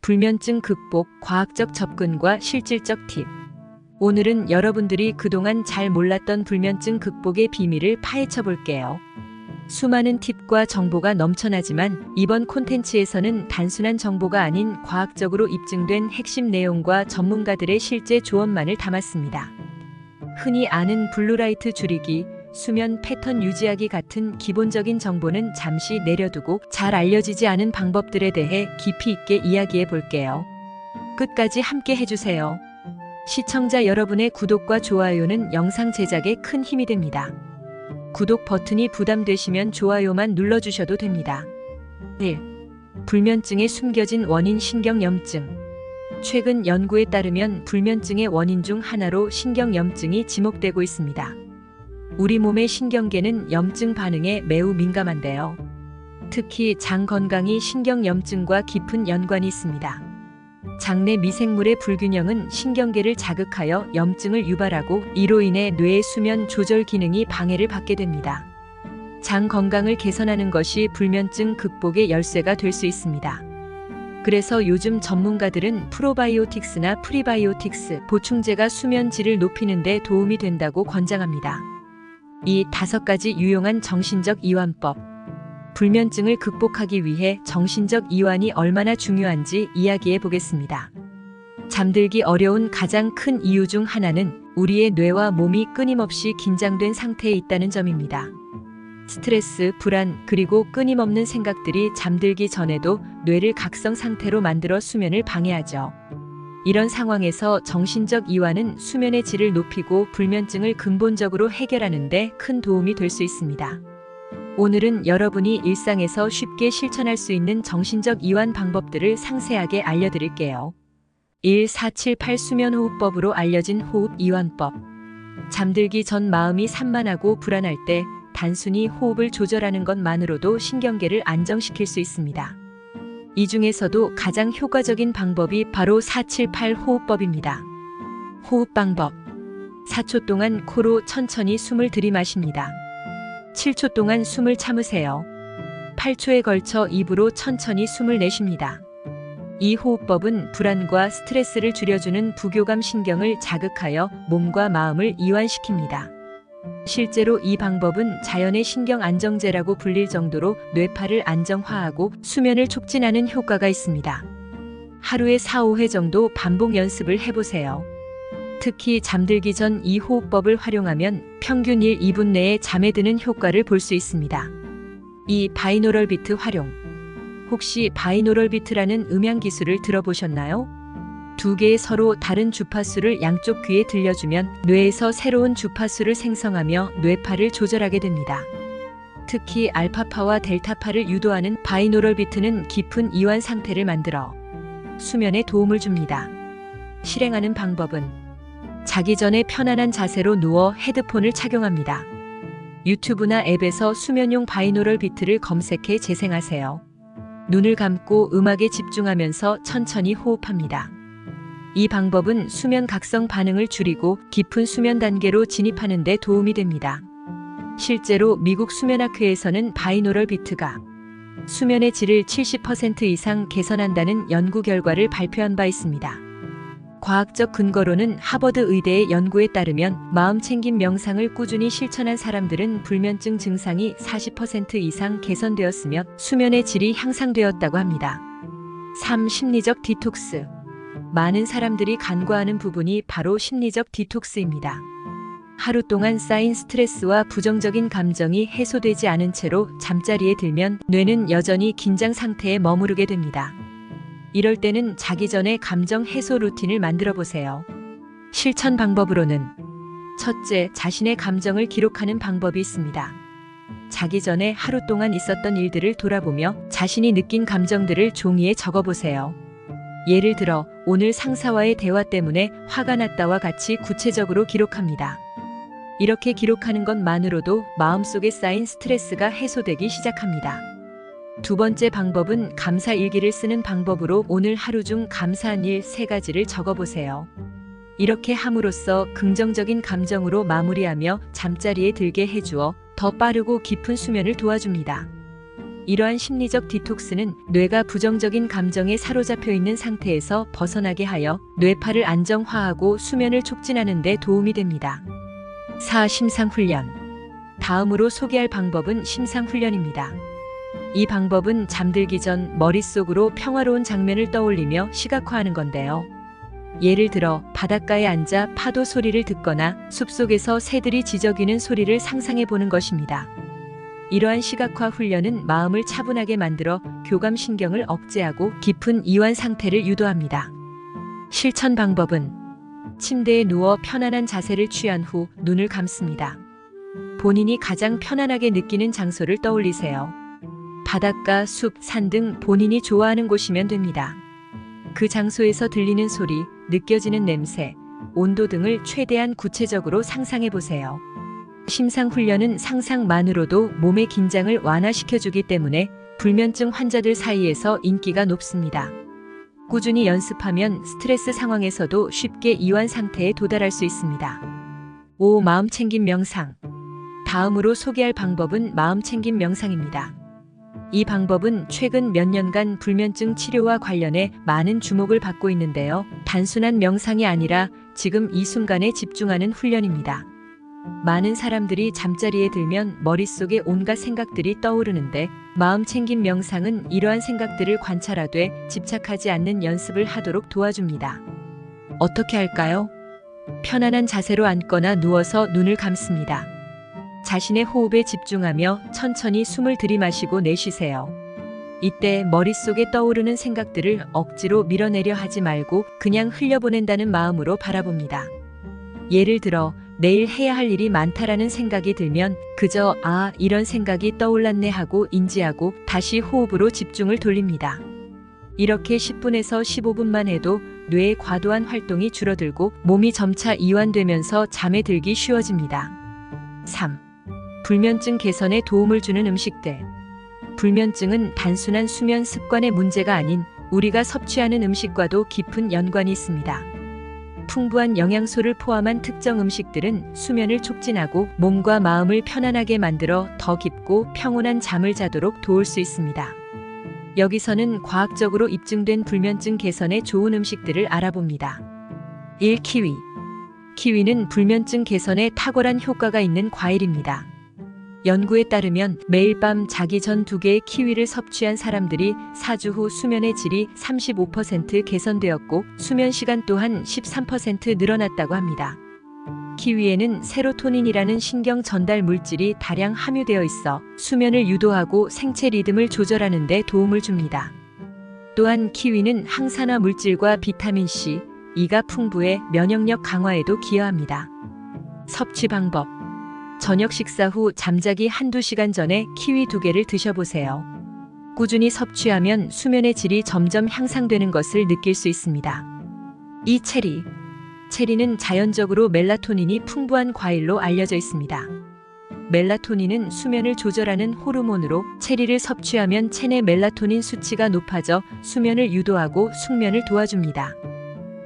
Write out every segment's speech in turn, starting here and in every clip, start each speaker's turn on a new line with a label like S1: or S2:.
S1: 불면증 극복 과학적 접근과 실질적 팁. 오늘은 여러분들이 그동안 잘 몰랐던 불면증 극복의 비밀을 파헤쳐 볼게요. 수많은 팁과 정보가 넘쳐나지만 이번 콘텐츠에서는 단순한 정보가 아닌 과학적으로 입증된 핵심 내용과 전문가들의 실제 조언만을 담았습니다. 흔히 아는 블루라이트 줄이기, 수면 패턴 유지하기 같은 기본적인 정보는 잠시 내려두고 잘 알려지지 않은 방법들에 대해 깊이 있게 이야기해 볼게요. 끝까지 함께 해주세요. 시청자 여러분의 구독과 좋아요는 영상 제작에 큰 힘이 됩니다. 구독 버튼이 부담되시면 좋아요만 눌러주셔도 됩니다. 1. 불면증의 숨겨진 원인 신경염증. 최근 연구에 따르면 불면증의 원인 중 하나로 신경염증이 지목되고 있습니다. 우리 몸의 신경계는 염증 반응에 매우 민감한데요. 특히 장 건강이 신경염증과 깊은 연관이 있습니다. 장내 미생물의 불균형은 신경계를 자극하여 염증을 유발하고 이로 인해 뇌의 수면 조절 기능이 방해를 받게 됩니다. 장 건강을 개선하는 것이 불면증 극복의 열쇠가 될 수 있습니다. 그래서 요즘 전문가들은 프로바이오틱스나 프리바이오틱스 보충제가 수면 질을 높이는 데 도움이 된다고 권장합니다. 이 5가지 유용한 정신적 이완법. 불면증을 극복하기 위해 정신적 이완이 얼마나 중요한지 이야기해 보겠습니다. 잠들기 어려운 가장 큰 이유 중 하나는 우리의 뇌와 몸이 끊임없이 긴장된 상태에 있다는 점입니다. 스트레스, 불안, 그리고 끊임없는 생각들이 잠들기 전에도 뇌를 각성 상태로 만들어 수면을 방해하죠. 이런 상황에서 정신적 이완은 수면의 질을 높이고 불면증을 근본적으로 해결하는 데 큰 도움이 될 수 있습니다. 오늘은 여러분이 일상에서 쉽게 실천할 수 있는 정신적 이완 방법들을 상세하게 알려드릴게요. 1478 수면호흡법으로 알려진 호흡 이완법. 잠들기 전 마음이 산만하고 불안할 때 단순히 호흡을 조절하는 것만으로도 신경계를 안정시킬 수 있습니다. 이 중에서도 가장 효과적인 방법이 바로 478 호흡법입니다. 호흡 방법. 4초 동안 코로 천천히 숨을 들이마십니다. 7초 동안 숨을 참으세요. 8초에 걸쳐 입으로 천천히 숨을 내쉽니다. 이 호흡법은 불안과 스트레스를 줄여주는 부교감 신경을 자극하여 몸과 마음을 이완시킵니다. 실제로 이 방법은 자연의 신경 안정제라고 불릴 정도로 뇌파를 안정화하고 수면을 촉진하는 효과가 있습니다. 하루에 4-5회 정도 반복 연습을 해보세요. 특히 잠들기 전 이 호흡법을 활용하면 평균 1-2분 내에 잠에 드는 효과를 볼 수 있습니다. 2. 바이노럴 비트 활용. 혹시 바이노럴 비트라는 음향 기술을 들어보셨나요? 2개의 서로 다른 주파수를 양쪽 귀에 들려주면 뇌에서 새로운 주파수를 생성하며 뇌파를 조절하게 됩니다. 특히 알파파와 델타파를 유도하는 바이노럴 비트는 깊은 이완 상태를 만들어 수면에 도움을 줍니다. 실행하는 방법은 자기 전에 편안한 자세로 누워 헤드폰을 착용합니다. 유튜브나 앱에서 수면용 바이노럴 비트를 검색해 재생하세요. 눈을 감고 음악에 집중하면서 천천히 호흡합니다. 이 방법은 수면 각성 반응을 줄이고 깊은 수면 단계로 진입하는 데 도움이 됩니다. 실제로 미국 수면학회에서는 바이노럴 비트가 수면의 질을 70% 이상 개선한다는 연구 결과를 발표한 바 있습니다. 과학적 근거로는 하버드 의대의 연구에 따르면 마음챙김 명상을 꾸준히 실천한 사람들은 불면증 증상이 40% 이상 개선되었으며 수면의 질이 향상되었다고 합니다. 3. 심리적 디톡스. 많은 사람들이 간과하는 부분이 바로 심리적 디톡스입니다. 하루 동안 쌓인 스트레스와 부정적인 감정이 해소되지 않은 채로 잠자리에 들면 뇌는 여전히 긴장 상태에 머무르게 됩니다. 이럴 때는 자기 전에 감정 해소 루틴을 만들어 보세요. 실천 방법으로는 첫째, 자신의 감정을 기록하는 방법이 있습니다. 자기 전에 하루 동안 있었던 일들을 돌아보며 자신이 느낀 감정들을 종이에 적어보세요. 예를 들어 오늘 상사와의 대화 때문에 화가 났다와 같이 구체적으로 기록합니다. 이렇게 기록하는 것만으로도 마음속에 쌓인 스트레스가 해소되기 시작합니다. 2번째 방법은 감사 일기를 쓰는 방법으로 오늘 하루 중 감사한 일 3가지를 적어보세요. 이렇게 함으로써 긍정적인 감정으로 마무리하며 잠자리에 들게 해주어 더 빠르고 깊은 수면을 도와줍니다. 이러한 심리적 디톡스는 뇌가 부정적인 감정에 사로잡혀 있는 상태에서 벗어나게 하여 뇌파를 안정화하고 수면을 촉진하는 데 도움이 됩니다. 4. 심상훈련. 다음으로 소개할 방법은 심상훈련입니다. 이 방법은 잠들기 전 머릿속으로 평화로운 장면을 떠올리며 시각화하는 건데요. 예를 들어 바닷가에 앉아 파도 소리를 듣거나 숲속에서 새들이 지저귀는 소리를 상상해 보는 것입니다. 이러한 시각화 훈련은 마음을 차분하게 만들어 교감신경을 억제하고 깊은 이완 상태를 유도합니다. 실천 방법은 침대에 누워 편안한 자세를 취한 후 눈을 감습니다. 본인이 가장 편안하게 느끼는 장소를 떠올리세요. 바닷가, 숲, 산 등 본인이 좋아하는 곳이면 됩니다. 그 장소에서 들리는 소리, 느껴지는 냄새, 온도 등을 최대한 구체적으로 상상해 보세요. 심상훈련은 상상만으로도 몸의 긴장을 완화시켜주기 때문에 불면증 환자들 사이에서 인기가 높습니다. 꾸준히 연습하면 스트레스 상황에서도 쉽게 이완 상태에 도달할 수 있습니다. 5. 마음챙김 명상. 다음으로 소개할 방법은 마음챙김 명상입니다. 이 방법은 최근 몇 년간 불면증 치료와 관련해 많은 주목을 받고 있는데요. 단순한 명상이 아니라 지금 이 순간에 집중하는 훈련입니다. 많은 사람들이 잠자리에 들면 머릿속에 온갖 생각들이 떠오르는데 마음챙김 명상은 이러한 생각들을 관찰하되 집착하지 않는 연습을 하도록 도와줍니다. 어떻게 할까요? 편안한 자세로 앉거나 누워서 눈을 감습니다. 자신의 호흡에 집중하며 천천히 숨을 들이마시고 내쉬세요. 이때 머릿속에 떠오르는 생각들을 억지로 밀어내려 하지 말고 그냥 흘려보낸다는 마음으로 바라봅니다. 예를 들어 내일 해야 할 일이 많다라는 생각이 들면 그저 이런 생각이 떠올랐네 하고 인지하고 다시 호흡으로 집중을 돌립니다. 이렇게 10분에서 15분만 해도 뇌의 과도한 활동이 줄어들고 몸이 점차 이완되면서 잠에 들기 쉬워집니다. 3. 불면증 개선에 도움을 주는 음식들. 불면증은 단순한 수면 습관의 문제가 아닌 우리가 섭취하는 음식과도 깊은 연관이 있습니다. 풍부한 영양소를 포함한 특정 음식들은 수면을 촉진하고 몸과 마음을 편안하게 만들어 더 깊고 평온한 잠을 자도록 도울 수 있습니다. 여기서는 과학적으로 입증된 불면증 개선에 좋은 음식들을 알아봅니다. 1. 키위. 키위는 불면증 개선에 탁월한 효과가 있는 과일입니다. 연구에 따르면 매일 밤 자기 전 2개의 키위를 섭취한 사람들이 4주 후 수면의 질이 35% 개선되었고 수면 시간 또한 13% 늘어났다고 합니다. 키위에는 세로토닌이라는 신경 전달 물질이 다량 함유되어 있어 수면을 유도하고 생체 리듬을 조절하는 데 도움을 줍니다. 또한 키위는 항산화 물질과 비타민 C, E가 풍부해 면역력 강화에도 기여합니다. 섭취 방법. 저녁 식사 후 잠자기 한두 시간 전에 키위 2개를 드셔보세요. 꾸준히 섭취하면 수면의 질이 점점 향상되는 것을 느낄 수 있습니다. 2. 체리. 체리는 자연적으로 멜라토닌이 풍부한 과일로 알려져 있습니다. 멜라토닌은 수면을 조절하는 호르몬으로 체리를 섭취하면 체내 멜라토닌 수치가 높아져 수면을 유도하고 숙면을 도와줍니다.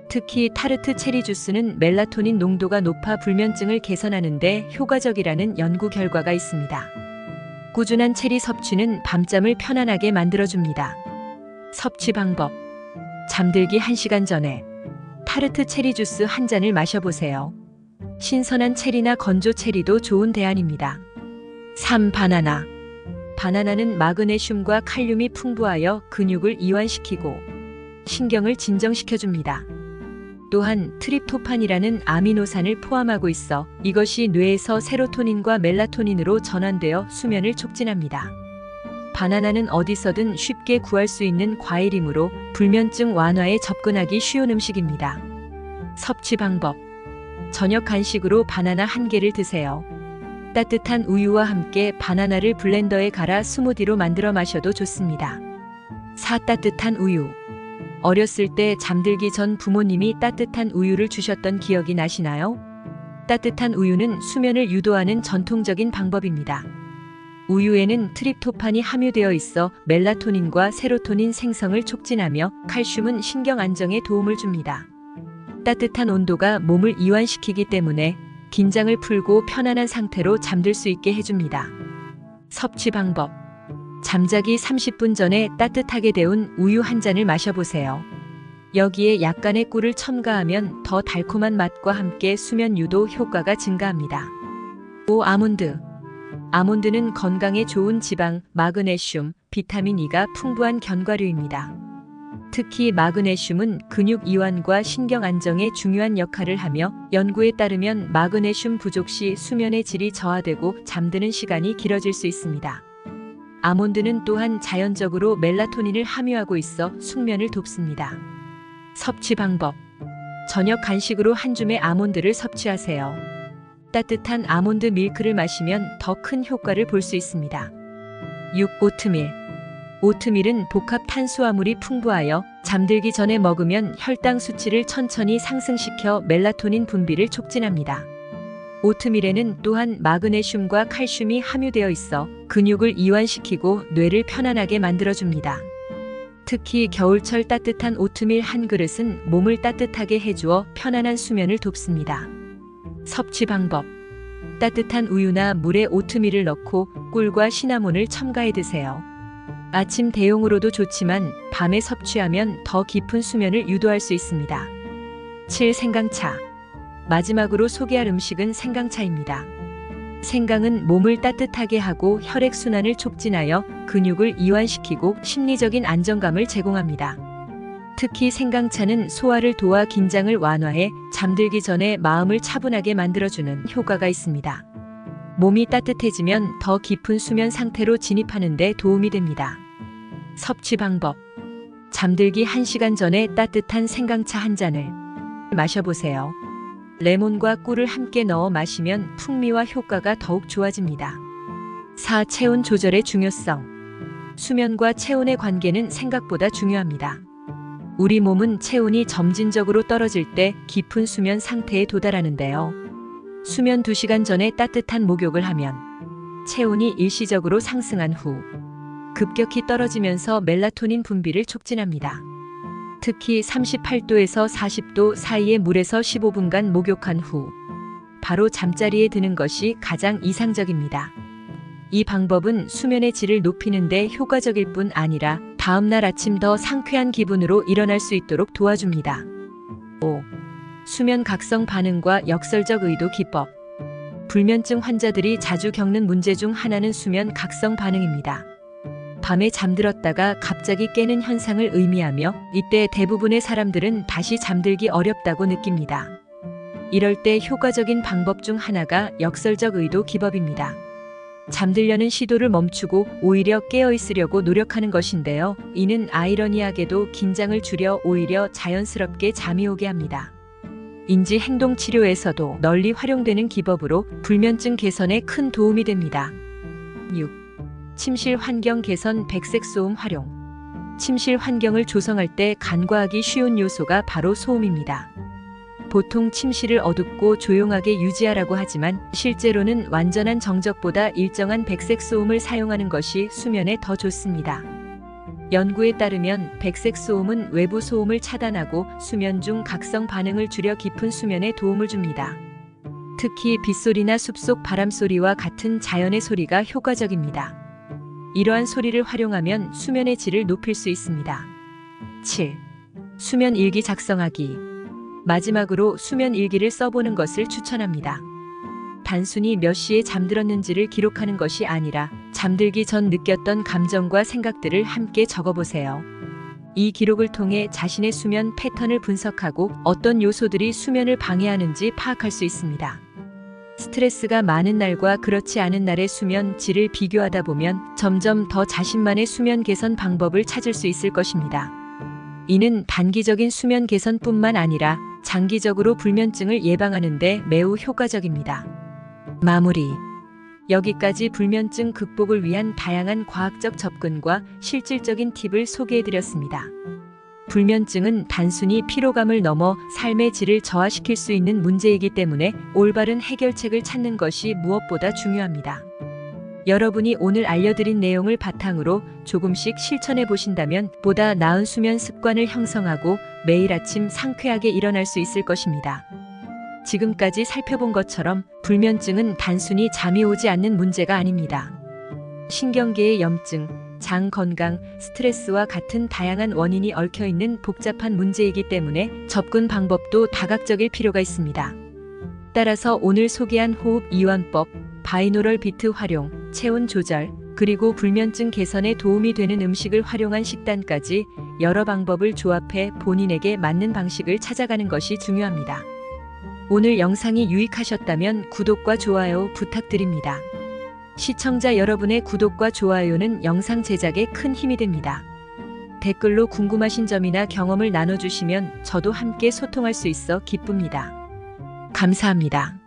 S1: 특히 타르트 체리 주스는 멜라토닌 농도가 높아 불면증을 개선하는 데 효과적이라는 연구 결과가 있습니다. 꾸준한 체리 섭취는 밤잠을 편안하게 만들어줍니다. 섭취 방법. 잠들기 1시간 전에 타르트 체리 주스 한 잔을 마셔보세요. 신선한 체리나 건조 체리도 좋은 대안입니다. 3. 바나나. 바나나는 마그네슘과 칼륨이 풍부하여 근육을 이완시키고 신경을 진정시켜줍니다. 또한 트립토판이라는 아미노산을 포함하고 있어 이것이 뇌에서 세로토닌과 멜라토닌으로 전환되어 수면을 촉진합니다. 바나나는 어디서든 쉽게 구할 수 있는 과일이므로 불면증 완화에 접근하기 쉬운 음식입니다. 섭취 방법. 저녁 간식으로 바나나 1개를 드세요. 따뜻한 우유와 함께 바나나를 블렌더에 갈아 스무디로 만들어 마셔도 좋습니다. 4. 따뜻한 우유. 어렸을 때 잠들기 전 부모님이 따뜻한 우유를 주셨던 기억이 나시나요? 따뜻한 우유는 수면을 유도하는 전통적인 방법입니다. 우유에는 트립토판이 함유되어 있어 멜라토닌과 세로토닌 생성을 촉진하며 칼슘은 신경 안정에 도움을 줍니다. 따뜻한 온도가 몸을 이완시키기 때문에 긴장을 풀고 편안한 상태로 잠들 수 있게 해줍니다. 섭취 방법. 잠자기 30분 전에 따뜻하게 데운 우유 한 잔을 마셔보세요. 여기에 약간의 꿀을 첨가하면 더 달콤한 맛과 함께 수면 유도 효과가 증가합니다. 5. 아몬드. 아몬드는 건강에 좋은 지방, 마그네슘, 비타민 E가 풍부한 견과류입니다. 특히 마그네슘은 근육 이완과 신경 안정에 중요한 역할을 하며 연구에 따르면 마그네슘 부족 시 수면의 질이 저하되고 잠드는 시간이 길어질 수 있습니다. 아몬드는 또한 자연적으로 멜라토닌을 함유하고 있어 숙면을 돕습니다. 섭취 방법. 저녁 간식으로 한 줌의 아몬드를 섭취하세요. 따뜻한 아몬드 밀크를 마시면 더 큰 효과를 볼 수 있습니다. 6. 오트밀. 오트밀은 복합 탄수화물이 풍부하여 잠들기 전에 먹으면 혈당 수치를 천천히 상승시켜 멜라토닌 분비를 촉진합니다. 오트밀에는 또한 마그네슘과 칼슘이 함유되어 있어 근육을 이완시키고 뇌를 편안하게 만들어줍니다. 특히 겨울철 따뜻한 오트밀 한 그릇은 몸을 따뜻하게 해주어 편안한 수면을 돕습니다. 섭취 방법. 따뜻한 우유나 물에 오트밀을 넣고 꿀과 시나몬을 첨가해 드세요. 아침 대용으로도 좋지만 밤에 섭취하면 더 깊은 수면을 유도할 수 있습니다. 7. 생강차. 마지막으로 소개할 음식은 생강차입니다. 생강은 몸을 따뜻하게 하고 혈액순환을 촉진하여 근육을 이완시키고 심리적인 안정감을 제공합니다. 특히 생강차는 소화를 도와 긴장을 완화해 잠들기 전에 마음을 차분하게 만들어주는 효과가 있습니다. 몸이 따뜻해지면 더 깊은 수면 상태로 진입하는 데 도움이 됩니다. 섭취 방법. 잠들기 1시간 전에 따뜻한 생강차 한 잔을 마셔보세요. 레몬과 꿀을 함께 넣어 마시면 풍미와 효과가 더욱 좋아집니다. 4. 체온 조절의 중요성. 수면과 체온의 관계는 생각보다 중요합니다. 우리 몸은 체온이 점진적으로 떨어질 때 깊은 수면 상태에 도달하는데요. 수면 2시간 전에 따뜻한 목욕을 하면 체온이 일시적으로 상승한 후 급격히 떨어지면서 멜라토닌 분비를 촉진합니다. 특히 38도에서 40도 사이의 물에서 15분간 목욕한 후 바로 잠자리에 드는 것이 가장 이상적입니다. 이 방법은 수면의 질을 높이는 데 효과적일 뿐 아니라 다음날 아침 더 상쾌한 기분으로 일어날 수 있도록 도와줍니다. 5. 수면 각성 반응과 역설적 의도 기법. 불면증 환자들이 자주 겪는 문제 중 하나는 수면 각성 반응입니다. 밤에 잠들었다가 갑자기 깨는 현상을 의미하며 이때 대부분의 사람들은 다시 잠들기 어렵다고 느낍니다. 이럴 때 효과적인 방법 중 하나가 역설적 의도 기법입니다. 잠들려는 시도를 멈추고 오히려 깨어 있으려고 노력하는 것인데요. 이는 아이러니하게도 긴장을 줄여 오히려 자연스럽게 잠이 오게 합니다. 인지 행동 치료에서도 널리 활용되는 기법으로 불면증 개선에 큰 도움이 됩니다. 6. 침실 환경 개선 백색 소음 활용. 침실 환경을 조성할 때 간과하기 쉬운 요소가 바로 소음입니다. 보통 침실을 어둡고 조용하게 유지하라고 하지만 실제로는 완전한 정적보다 일정한 백색 소음을 사용하는 것이 수면에 더 좋습니다. 연구에 따르면 백색 소음은 외부 소음을 차단하고 수면 중 각성 반응을 줄여 깊은 수면에 도움을 줍니다. 특히 빗소리나 숲속 바람소리와 같은 자연의 소리가 효과적입니다. 이러한 소리를 활용하면 수면의 질을 높일 수 있습니다. 7. 수면 일기 작성하기. 마지막으로 수면 일기를 써보는 것을 추천합니다. 단순히 몇 시에 잠들었는지를 기록하는 것이 아니라 잠들기 전 느꼈던 감정과 생각들을 함께 적어보세요. 이 기록을 통해 자신의 수면 패턴을 분석하고 어떤 요소들이 수면을 방해하는지 파악할 수 있습니다. 스트레스가 많은 날과 그렇지 않은 날의 수면 질을 비교하다 보면 점점 더 자신만의 수면 개선 방법을 찾을 수 있을 것입니다. 이는 단기적인 수면 개선뿐만 아니라 장기적으로 불면증을 예방하는 데 매우 효과적입니다. 마무리. 여기까지 불면증 극복을 위한 다양한 과학적 접근과 실질적인 팁을 소개해드렸습니다. 불면증은 단순히 피로감을 넘어 삶의 질을 저하시킬 수 있는 문제이기 때문에 올바른 해결책을 찾는 것이 무엇보다 중요합니다. 여러분이 오늘 알려드린 내용을 바탕으로 조금씩 실천해 보신다면 보다 나은 수면 습관을 형성하고 매일 아침 상쾌하게 일어날 수 있을 것입니다. 지금까지 살펴본 것처럼 불면증은 단순히 잠이 오지 않는 문제가 아닙니다. 신경계의 염증, 장 건강, 스트레스와 같은 다양한 원인이 얽혀 있는 복잡한 문제이기 때문에 접근 방법도 다각적일 필요가 있습니다. 따라서 오늘 소개한 호흡 이완법, 바이노럴 비트 활용, 체온 조절, 그리고 불면증 개선에 도움이 되는 음식을 활용한 식단까지 여러 방법을 조합해 본인에게 맞는 방식을 찾아가는 것이 중요합니다. 오늘 영상이 유익하셨다면 구독과 좋아요 부탁드립니다. 시청자 여러분의 구독과 좋아요는 영상 제작에 큰 힘이 됩니다. 댓글로 궁금하신 점이나 경험을 나눠주시면 저도 함께 소통할 수 있어 기쁩니다. 감사합니다.